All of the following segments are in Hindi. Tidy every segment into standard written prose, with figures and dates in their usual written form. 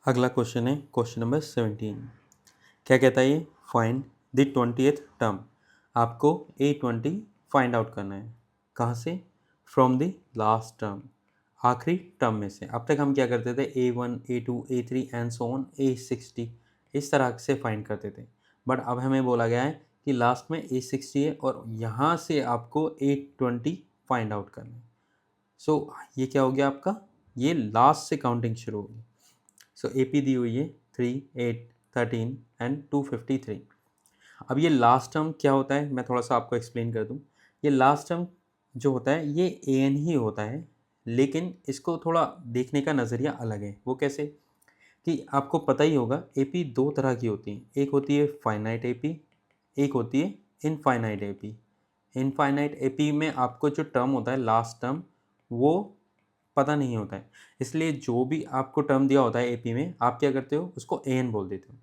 अगला क्वेश्चन है क्वेश्चन नंबर 17। क्या कहता है ये? Find the 20th term. आपको A20 फाइंड आउट करना है। कहाँ से? फ्रॉम द लास्ट टर्म, आखिरी टर्म में से। अब तक हम क्या करते थे? A1 A2 A3 and so on A60 इस तरह से फाइंड करते थे। बट अब हमें बोला गया है कि लास्ट में A60 है और यहाँ से आपको A20 फाइंड आउट करना है। सो ये क्या हो गया आपका? ये लास्ट से काउंटिंग शुरू होगी। सो AP दी हुई है 3, 8, 13 एंड 253। अब ये लास्ट टर्म क्या होता है, मैं थोड़ा सा आपको एक्सप्लेन कर दूं। ये लास्ट टर्म जो होता है ये AN ही होता है, लेकिन इसको थोड़ा देखने का नज़रिया अलग है। वो कैसे? कि आपको पता ही होगा AP दो तरह की होती हैं। एक होती है फाइनाइट AP, एक होती है इनफाइनाइट AP। इनफाइनाइट AP में आपको जो टर्म होता है लास्ट टर्म वो पता नहीं होता है, इसलिए जो भी आपको टर्म दिया होता है एपी में आप क्या करते हो? उसको एन बोल देते हो।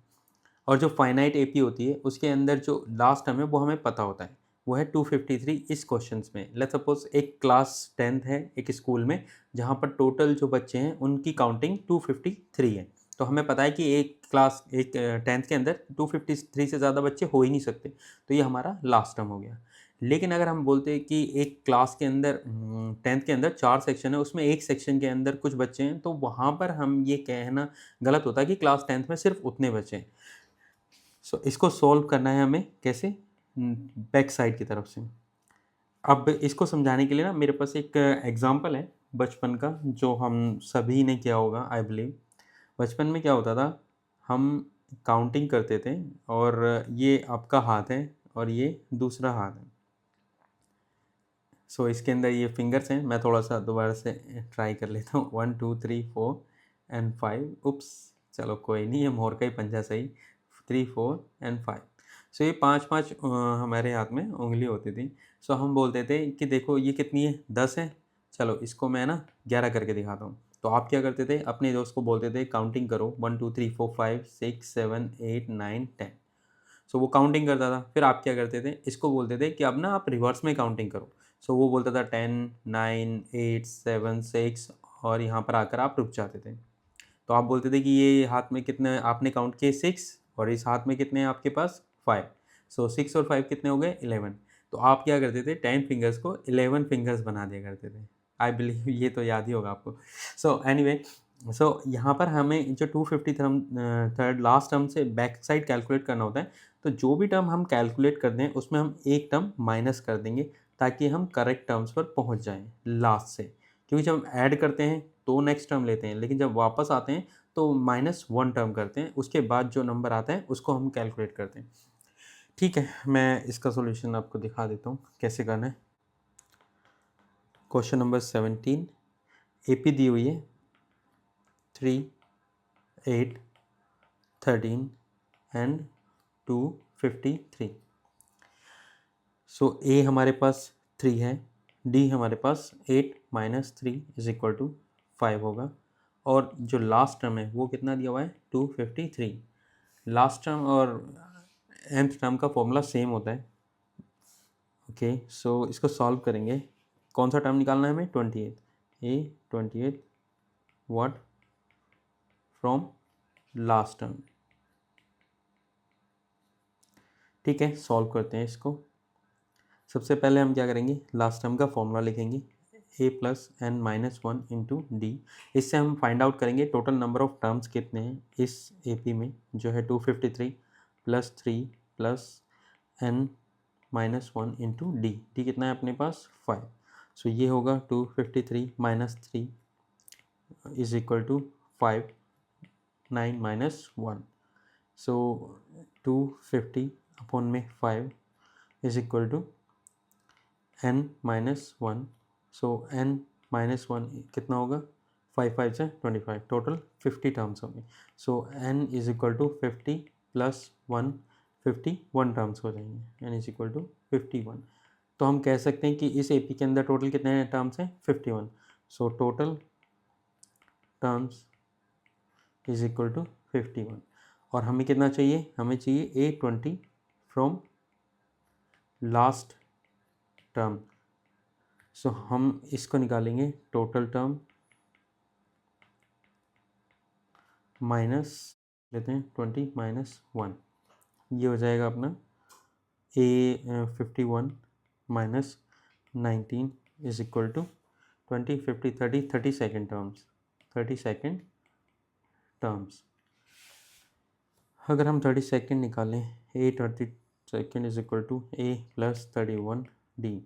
और जो फाइनाइट एपी होती है उसके अंदर जो लास्ट टर्म है वो हमें पता होता है, वो है 253। इस क्वेश्चन में लेट्स सपोज एक क्लास 10th है एक स्कूल में, जहाँ पर टोटल जो बच्चे हैं उनकी काउंटिंग 253 है। तो हमें पता है कि एक 10th के अंदर 253 से ज़्यादा बच्चे हो ही नहीं सकते, तो ये हमारा लास्ट टर्म हो गया। लेकिन अगर हम बोलते हैं कि एक क्लास के अंदर 10th के अंदर 4 सेक्शन है, उसमें एक सेक्शन के अंदर कुछ बच्चे हैं, तो वहाँ पर हम ये कहना गलत होता है कि क्लास 10th में सिर्फ उतने बच्चे हैं। सो इसको सॉल्व करना है हमें कैसे? बैक साइड की तरफ से। अब इसको समझाने के लिए ना मेरे पास एक एग्जांपल है बचपन का, जो हम सभी ने किया होगा आई बिलीव। बचपन में क्या होता था, हम काउंटिंग करते थे और ये आपका हाथ है और ये दूसरा हाथ है। सो इसके अंदर ये फिंगर्स हैं। मैं थोड़ा सा दोबारा से ट्राई कर लेता हूँ। 1 2 3 4 एंड 5। उप्स, चलो कोई नहीं, ये मोर का ही पंजा सही। 3 4 एंड 5। सो ये पाँच पाँच हमारे हाथ में उंगली होती थी। सो हम बोलते थे कि देखो ये कितनी है? 10 है। चलो इसको मैं ना 11 करके दिखाता हूँ। तो आप क्या करते थे? अपने दोस्त को बोलते थे काउंटिंग करो 1 2 3 4 5 6 7 8 9 10। सो वो काउंटिंग करता था। फिर आप क्या करते थे? इसको बोलते थे कि अब ना आप रिवर्स में काउंटिंग करो। सो वो बोलता था 10 9 8 7 6 और यहाँ पर आकर आप रुक जाते थे। तो आप बोलते थे कि ये हाथ में कितने आपने काउंट किए? 6 और इस हाथ में कितने हैं आपके पास? 5। सो 6 और 5 कितने हो गए? 11। तो आप क्या करते थे? 10 फिंगर्स को 11 फिंगर्स बना दिया करते थे। आई बिलीव ये तो याद ही होगा आपको। सो एनीवे, सो यहाँ पर हमें जो 250 टर्म थर्ड लास्ट टर्म से बैक साइड कैलकुलेट करना होता है। तो जो भी टर्म हम कैलकुलेट करते हैं उसमें हम एक टर्म माइनस कर देंगे, ताकि हम करेक्ट टर्म्स पर पहुँच जाएँ लास्ट से। क्योंकि जब हम ऐड करते हैं तो नेक्स्ट टर्म लेते हैं, लेकिन जब वापस आते हैं तो -1 टर्म करते हैं, उसके बाद जो नंबर आता है उसको हम कैलकुलेट करते हैं। ठीक है, मैं इसका सॉल्यूशन आपको दिखा देता हूँ कैसे करना है। क्वेश्चन नंबर 17 एपी दी हुई है 3 8 13 एंड 253। सो ए हमारे पास 3 है, डी हमारे पास 8 - 3 = 5 होगा, और जो लास्ट टर्म है वो कितना दिया हुआ है? 253। लास्ट टर्म और nth टर्म का फॉर्मूला सेम होता है। ओके, सो इसको सॉल्व करेंगे। कौन सा टर्म निकालना है हमें? 28। ए 28 व्हाट फ्रॉम लास्ट टर्म। ठीक है, सॉल्व करते हैं इसको। सबसे पहले हम क्या करेंगे? लास्ट टर्म का फॉर्मूला लिखेंगे, a + n - 1 × d। इससे हम फाइंड आउट करेंगे टोटल नंबर ऑफ टर्म्स कितने हैं इस AP में, जो है 253 + 3 + n - 1 × d। d कितना है अपने पास? 5। सो ये होगा 253 - 3 = 5, 9 - 1। सो 250 अपॉन में 5 = n - 1। सो n - 1 कितना होगा? 5 5 से 25, टोटल 50 टर्म्स होंगे। सो n = 50 + 1, 51 टर्म्स हो जाएंगे। n = 51। तो हम कह सकते हैं कि इस AP के अंदर टोटल कितने टर्म्स हैं? 51। So total terms = 51। और हमें कितना चाहिए? हमें चाहिए A20 फ्रॉम लास्ट टर्म। सो हम इसको निकालेंगे टोटल टर्म माइनस लेते हैं 20 माइनस 1, ये हो जाएगा अपना A51 minus 19 is equal to 20 50 30 30 second terms, 30 second terms. अगर हम 30 सेकेंड निकालें, A 30 second is equal to A plus 31 D।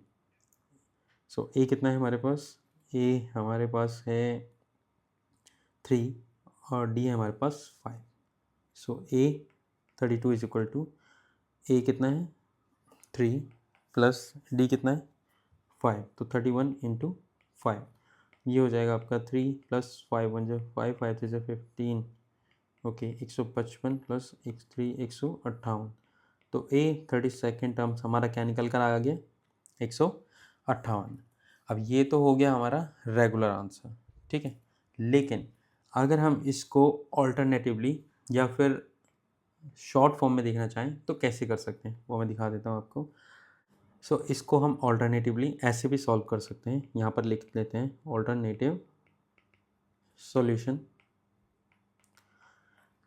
So A कितना है हमारे पास? A हमारे पास है 3 और D है हमारे पास 5। So A 32 is equal to A कितना है 3 प्लस D कितना है 5, तो 31 इंटू 5, ये हो जाएगा आपका 3 प्लस 5 1 जो 5 5 3 15, ओके 155 प्लस 3 158। तो A 30 सेकेंड टर्म्स हमारा क्या निकल कर आ गया? 158। अब ये तो हो गया हमारा रेगुलर आंसर, ठीक है। लेकिन अगर हम इसको ऑल्टरनेटिवली या फिर शॉर्ट फॉर्म में देखना चाहें तो कैसे कर सकते हैं, वो मैं दिखा देता हूँ आपको। सो इसको हम ऑल्टरनेटिवली ऐसे भी सॉल्व कर सकते हैं। यहाँ पर लिख लेते हैं ऑल्टरनेटिव सॉल्यूशन।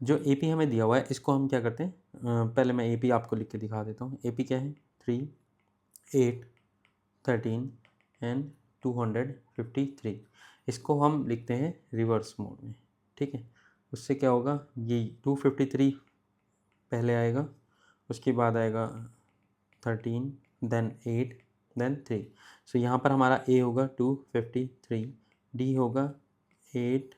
जो AP हमें दिया हुआ है इसको हम क्या करते हैं, पहले मैं AP आपको लिख के दिखा देता हूँ। AP क्या है? 3 8 13 एंड 253। इसको हम लिखते हैं रिवर्स मोड में, ठीक है। उससे क्या होगा, ये 253 पहले आएगा, उसके बाद आएगा 13 देन 8 देन 3। सो यहाँ पर हमारा A होगा 253, D होगा 8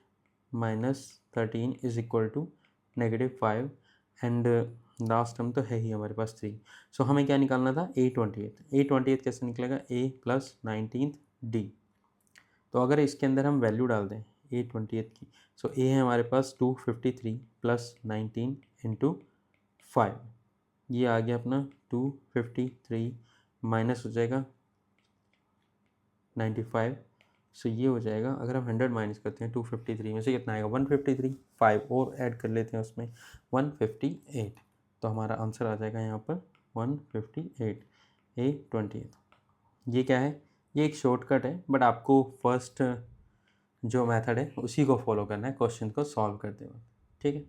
minus 13 is equal to -5 and last term तो है ही हमारे पास 3। सो हमें क्या निकालना था? A28 कैसे निकलेगा? A plus 19 D। तो अगर इसके अंदर हम वैल्यू डाल दें A28 की, सो A है हमारे पास 253 प्लस 19 इंटू 5, ये आ गया अपना 253 माइनस हो जाएगा 95। सो ये हो जाएगा, अगर हम 100 माइनस करते हैं 253 में से कितना आएगा? 153। 5 और ऐड कर लेते हैं उसमें, 158। तो हमारा आंसर आ जाएगा यहाँ पर 158, A28। ये क्या है? ये एक शॉर्टकट है, बट आपको फर्स्ट जो मेथड है उसी को फॉलो करना है क्वेश्चन को सॉल्व करते वक्त, ठीक है।